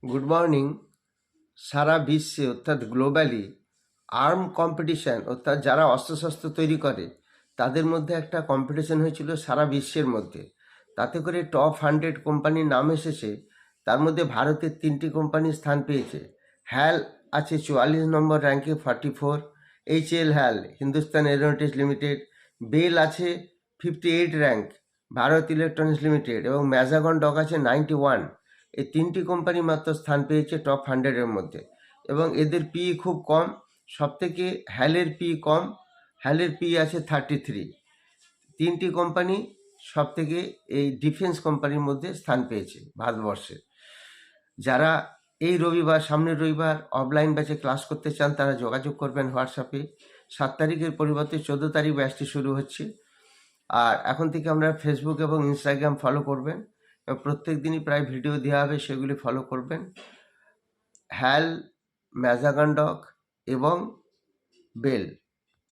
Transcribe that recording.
Good morning. সারা বিশ্বে অর্থাৎ globally arm competition অর্থাৎ যারা অস্ত্রশস্ত্র তৈরি করে তাদের মধ্যে একটা কম্পিটিশান হয়েছিল সারা বিশ্বের মধ্যে। তাতে করে টপ 100 কোম্পানির নাম এসেছে। তার মধ্যে ভারতের 3টি কোম্পানি স্থান পেয়েছে। হ্যাল আছে 44 নম্বর র্যাঙ্কে 44, HAL হ্যাল হিন্দুস্তান এরোনটিক্স লিমিটেড। বেল আছে 58 র্যাঙ্ক, ভারত ইলেকট্রনিক্স লিমিটেড, এবং ম্যাজাগন ডক আছে 91। এই 3টি কোম্পানি মাত্র স্থান পেয়েছে টপ 100-এর মধ্যে, এবং এদের পি খুব কম। সবথেকে হ্যালের পি কম, হ্যালের পি আছে 33। 3টি কোম্পানি সবথেকে এই ডিফেন্স কোম্পানির মধ্যে স্থান পেয়েছে ভারতবর্ষে। যারা এই রবিবার, সামনের রবিবার অফলাইন ব্যাচে ক্লাস করতে চান তারা যোগাযোগ করবেন হোয়াটসঅ্যাপে। 7 তারিখের পরিবর্তে 14 তারিখ ব্যাচটি শুরু হচ্ছে। আর এখন থেকে আমরা ফেসবুক এবং ইনস্টাগ্রাম ফলো করবেন, এবং প্রত্যেক দিনই প্রায় ভিডিও দেওয়া হবে, সেগুলি ফলো করবেন। হ্যাল, ম্যাজাগন ডক এবং বেল